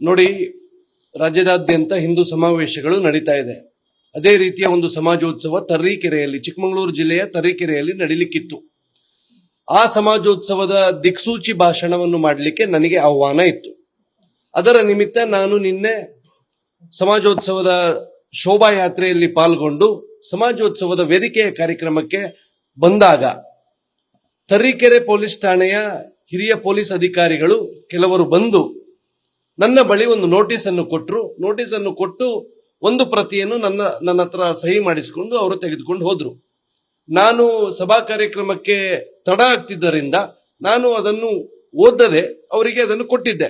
ನೋಡಿ, ರಾಜ್ಯದಾದ್ಯಂತ ಹಿಂದೂ ಸಮಾವೇಶಗಳು ನಡೀತಾ ಇದೆ. ಅದೇ ರೀತಿಯ ಒಂದು ಸಮಾಜೋತ್ಸವ ತರೀಕೆರೆಯಲ್ಲಿ, ಚಿಕ್ಕಮಗಳೂರು ಜಿಲ್ಲೆಯ ತರೀಕೆರೆಯಲ್ಲಿ ನಡೀಲಿಕ್ಕಿತ್ತು. ಆ ಸಮಾಜೋತ್ಸವದ ದಿಕ್ಸೂಚಿ ಭಾಷಣವನ್ನು ಮಾಡಲಿಕ್ಕೆ ನನಗೆ ಆಹ್ವಾನ ಇತ್ತು. ಅದರ ನಿಮಿತ್ತ ನಾನು ನಿನ್ನೆ ಸಮಾಜೋತ್ಸವದ ಶೋಭಾಯಾತ್ರೆಯಲ್ಲಿ ಪಾಲ್ಗೊಂಡು ಸಮಾಜೋತ್ಸವದ ವೇದಿಕೆಯ ಕಾರ್ಯಕ್ರಮಕ್ಕೆ ಬಂದಾಗ ತರೀಕೆರೆ ಪೊಲೀಸ್ ಠಾಣೆಯ ಹಿರಿಯ ಪೊಲೀಸ್ ಅಧಿಕಾರಿಗಳು ಕೆಲವರು ಬಂದು ನನ್ನ ಬಳಿ ಒಂದು ನೋಟಿಸ್ ಅನ್ನು ಕೊಟ್ಟು ಒಂದು ಪ್ರತಿಯನ್ನು ನನ್ನ ಹತ್ರ ಸಹಿ ಮಾಡಿಸಿಕೊಂಡು ಅವರು ತೆಗೆದುಕೊಂಡು ಹೋದ್ರು. ನಾನು ಸಭಾ ಕಾರ್ಯಕ್ರಮಕ್ಕೆ ತಡ ಆಗ್ತಿದ್ದರಿಂದ ನಾನು ಅದನ್ನು ಓದದೆ ಅವರಿಗೆ ಅದನ್ನು ಕೊಟ್ಟಿದ್ದೆ.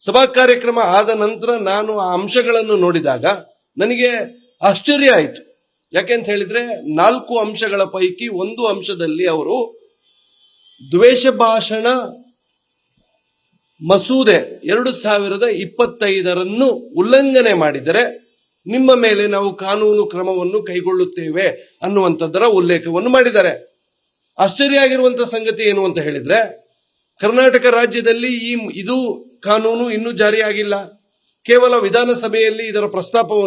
ಸಭಾ ಕಾರ್ಯಕ್ರಮ ಆದ ನಂತರ ನಾನು ಆ ಅಂಶಗಳನ್ನು ನೋಡಿದಾಗ ನನಗೆ ಆಶ್ಚರ್ಯ ಆಯಿತು. ಯಾಕೆಂತ ಹೇಳಿದ್ರೆ 4 ಅಂಶಗಳ ಪೈಕಿ ಒಂದು ಅಂಶದಲ್ಲಿ ಅವರು ದ್ವೇಷ ಭಾಷಣ ಮಸೂದೆ 2025 ಉಲ್ಲಂಘನೆ ಮಾಡಿದರೆ ನಿಮ್ಮ ಮೇಲೆ ನಾವು ಕಾನೂನು ಕ್ರಮವನ್ನು ಕೈಗೊಳ್ಳುತ್ತೇವೆ ಅನ್ನುವಂಥದ್ದರ ಉಲ್ಲೇಖವನ್ನು ಮಾಡಿದ್ದಾರೆ. ಆಶ್ಚರ್ಯ ಆಗಿರುವಂತಹ ಸಂಗತಿ ಏನು ಅಂತ ಹೇಳಿದ್ರೆ, ಕರ್ನಾಟಕ ರಾಜ್ಯದಲ್ಲಿ ಇದು ಕಾನೂನು ಇನ್ನೂ ಜಾರಿಯಾಗಿಲ್ಲ. ಕೇವಲ ವಿಧಾನಸಭೆಯಲ್ಲಿ ಇದರ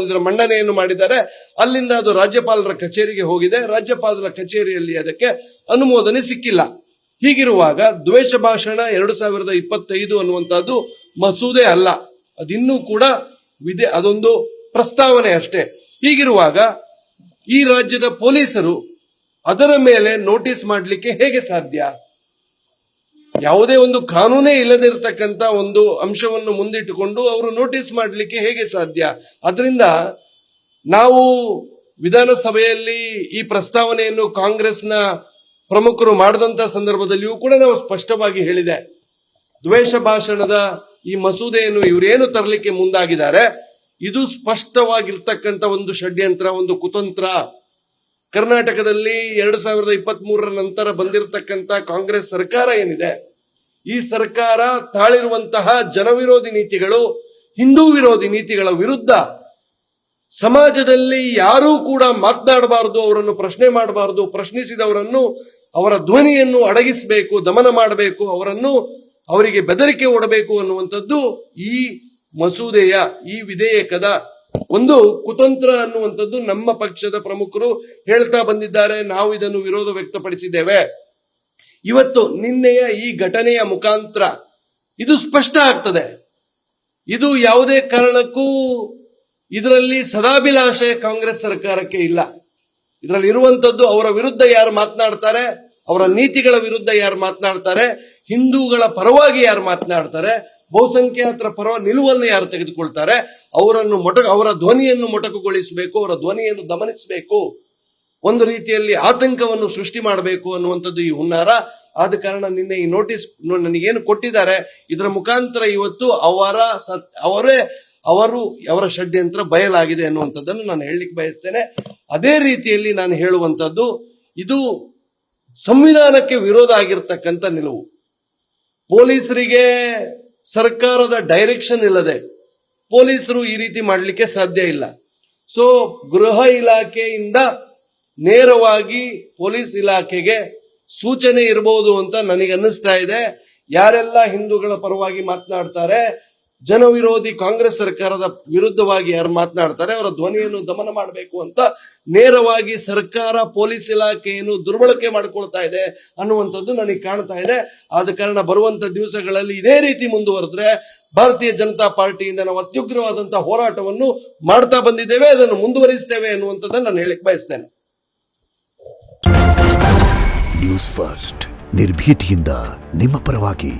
ಇದರ ಮಂಡನೆಯನ್ನು ಮಾಡಿದ್ದಾರೆ. ಅಲ್ಲಿಂದ ಅದು ರಾಜ್ಯಪಾಲರ ಕಚೇರಿಗೆ ಹೋಗಿದೆ. ರಾಜ್ಯಪಾಲರ ಕಚೇರಿಯಲ್ಲಿ ಅದಕ್ಕೆ ಅನುಮೋದನೆ ಸಿಕ್ಕಿಲ್ಲ. ಹೀಗಿರುವಾಗ ದ್ವೇಷ ಭಾಷಣ 2025 ಅನ್ನುವಂಥದ್ದು ಮಸೂದೆ ಅಲ್ಲ, ಅದಿನ್ನೂ ಕೂಡ ಅದೊಂದು ಪ್ರಸ್ತಾವನೆ ಅಷ್ಟೇ. ಹೀಗಿರುವಾಗ ಈ ರಾಜ್ಯದ ಪೊಲೀಸರು ಅದರ ಮೇಲೆ ನೋಟಿಸ್ ಮಾಡಲಿಕ್ಕೆ ಹೇಗೆ ಸಾಧ್ಯ? ಯಾವುದೇ ಒಂದು ಕಾನೂನೇ ಇಲ್ಲದಿರತಕ್ಕಂತ ಒಂದು ಅಂಶವನ್ನು ಮುಂದಿಟ್ಟುಕೊಂಡು ಅವರು ನೋಟಿಸ್ ಮಾಡಲಿಕ್ಕೆ ಹೇಗೆ ಸಾಧ್ಯ? ಅದರಿಂದ ನಾವು ವಿಧಾನಸಭೆಯಲ್ಲಿ ಈ ಪ್ರಸ್ತಾವನೆಯನ್ನು ಕಾಂಗ್ರೆಸ್ನ ಪ್ರಮುಖರು ಮಾಡಿದಂತ ಸಂದರ್ಭದಲ್ಲಿಯೂ ಕೂಡ ನಾವು ಸ್ಪಷ್ಟವಾಗಿ ಹೇಳಿದೆ, ದ್ವೇಷ ಭಾಷಣದ ಈ ಮಸೂದೆಯನ್ನು ಇವರೇನು ತರಲಿಕ್ಕೆ ಮುಂದಾಗಿದ್ದಾರೆ ಇದು ಸ್ಪಷ್ಟವಾಗಿರ್ತಕ್ಕಂಥ ಒಂದು ಷಡ್ಯಂತ್ರ, ಒಂದು ಕುತಂತ್ರ. ಕರ್ನಾಟಕದಲ್ಲಿ 2023 ನಂತರ ಬಂದಿರತಕ್ಕಂಥ ಕಾಂಗ್ರೆಸ್ ಸರ್ಕಾರ ಏನಿದೆ, ಈ ಸರ್ಕಾರ ತಾಳಿರುವಂತಹ ಜನವಿರೋಧಿ ನೀತಿಗಳು, ಹಿಂದೂ ವಿರೋಧಿ ನೀತಿಗಳ ವಿರುದ್ಧ ಸಮಾಜದಲ್ಲಿ ಯಾರೂ ಕೂಡ ಮಾತನಾಡಬಾರದು, ಅವರನ್ನು ಪ್ರಶ್ನೆ ಮಾಡಬಾರದು, ಪ್ರಶ್ನಿಸಿದವರನ್ನು ಅವರ ಧ್ವನಿಯನ್ನು ಅಡಗಿಸಬೇಕು, ದಮನ ಮಾಡಬೇಕು, ಅವರಿಗೆ ಬೆದರಿಕೆ ಒಡಬೇಕು ಅನ್ನುವಂಥದ್ದು ಈ ಮಸೂದೆಯ, ಈ ವಿಧೇಯಕದ ಒಂದು ಕುತಂತ್ರ ಅನ್ನುವಂಥದ್ದು ನಮ್ಮ ಪಕ್ಷದ ಪ್ರಮುಖರು ಹೇಳ್ತಾ ಬಂದಿದ್ದಾರೆ. ನಾವು ಇದನ್ನು ವಿರೋಧ ವ್ಯಕ್ತಪಡಿಸಿದ್ದೇವೆ. ಇವತ್ತು ನಿನ್ನೆಯ ಈ ಘಟನೆಯ ಮುಖಾಂತರ ಇದು ಸ್ಪಷ್ಟ ಆಗ್ತದೆ. ಇದು ಯಾವುದೇ ಕಾರಣಕ್ಕೂ ಇದರಲ್ಲಿ ಸದಾಭಿಲಾಷೆ ಕಾಂಗ್ರೆಸ್ ಸರ್ಕಾರಕ್ಕೆ ಇಲ್ಲ. ಇದರಲ್ಲಿ ಇರುವಂತದ್ದು ಅವರ ವಿರುದ್ಧ ಯಾರು ಮಾತನಾಡ್ತಾರೆ, ಅವರ ನೀತಿಗಳ ವಿರುದ್ಧ ಯಾರು ಮಾತನಾಡ್ತಾರೆ, ಹಿಂದೂಗಳ ಪರವಾಗಿ ಯಾರು ಮಾತನಾಡ್ತಾರೆ, ಬಹುಸಂಖ್ಯಾತರ ಪರ ನಿಲುವನ್ನು ಯಾರು ತೆಗೆದುಕೊಳ್ತಾರೆ, ಅವರ ಧ್ವನಿಯನ್ನು ಮೊಟಕುಗೊಳಿಸಬೇಕು, ಅವರ ಧ್ವನಿಯನ್ನು ದಮನಿಸಬೇಕು, ಒಂದು ರೀತಿಯಲ್ಲಿ ಆತಂಕವನ್ನು ಸೃಷ್ಟಿ ಮಾಡಬೇಕು ಅನ್ನುವಂಥದ್ದು ಈ ಹುನ್ನಾರ. ಆದ ಕಾರಣ ನಿನ್ನೆ ಈ ನೋಟಿಸ್ ನನಗೇನು ಕೊಟ್ಟಿದ್ದಾರೆ, ಇದರ ಮುಖಾಂತರ ಇವತ್ತು ಅವರ ಷಡ್ಯಂತ್ರ ಬಯಲಾಗಿದೆ ಅನ್ನುವಂಥದ್ದನ್ನು ನಾನು ಹೇಳಲಿಕ್ಕೆ ಬಯಸ್ತೇನೆ. ಅದೇ ರೀತಿಯಲ್ಲಿ ನಾನು ಹೇಳುವಂಥದ್ದು, ಇದು ಸಂವಿಧಾನಕ್ಕೆ ವಿರೋಧ ಆಗಿರ್ತಕ್ಕಂಥ ನಿಲುವು. ಪೊಲೀಸರಿಗೆ ಸರ್ಕಾರದ ಡೈರೆಕ್ಷನ್ ಇಲ್ಲದೆ ಪೊಲೀಸರು ಈ ರೀತಿ ಮಾಡಲಿಕ್ಕೆ ಸಾಧ್ಯ ಇಲ್ಲ. ಸೊ ಗೃಹ ಇಲಾಖೆಯಿಂದ ನೇರವಾಗಿ ಪೊಲೀಸ್ ಇಲಾಖೆಗೆ ಸೂಚನೆ ಇರಬಹುದು ಅಂತ ನನಗೆ ಅನ್ನಿಸ್ತಾ ಇದೆ. ಯಾರೆಲ್ಲ ಹಿಂದೂಗಳ ಪರವಾಗಿ ಮಾತನಾಡ್ತಾರೆ, ಜನವಿರೋಧಿ ಕಾಂಗ್ರೆಸ್ ಸರ್ಕಾರದ ವಿರುದ್ಧವಾಗಿ ಯಾರು ಮಾತನಾಡ್ತಾರೆ, ಅವರ ಧ್ವನಿಯನ್ನು ದಮನ ಮಾಡಬೇಕು ಅಂತ ನೇರವಾಗಿ ಸರ್ಕಾರ ಪೊಲೀಸ್ ಇಲಾಖೆಯನ್ನು ದುರ್ಬಳಕೆ ಮಾಡಿಕೊಳ್ತಾ ಇದೆ ಅನ್ನುವಂಥದ್ದು ನನಗೆ ಕಾಣ್ತಾ ಇದೆ. ಆದ ಕಾರಣ ಬರುವಂತ ದಿವಸಗಳಲ್ಲಿ ಇದೇ ರೀತಿ ಮುಂದುವರೆದ್ರೆ ಭಾರತೀಯ ಜನತಾ ಪಾರ್ಟಿಯಿಂದ ನಾವು ಅತ್ಯುಗ್ರವಾದಂತಹ ಹೋರಾಟವನ್ನು ಮಾಡ್ತಾ ಬಂದಿದ್ದೇವೆ, ಅದನ್ನು ಮುಂದುವರಿಸ್ತೇವೆ ಅನ್ನುವಂಥದ್ದನ್ನು ನಾನು ಹೇಳಿಕ್ ಬಯಸ್ತೇನೆ. ನ್ಯೂಸ್ ಫಸ್ಟ್, ನಿರ್ಭೀತಿಯಿಂದ ನಿಮ್ಮ ಪರವಾಗಿ.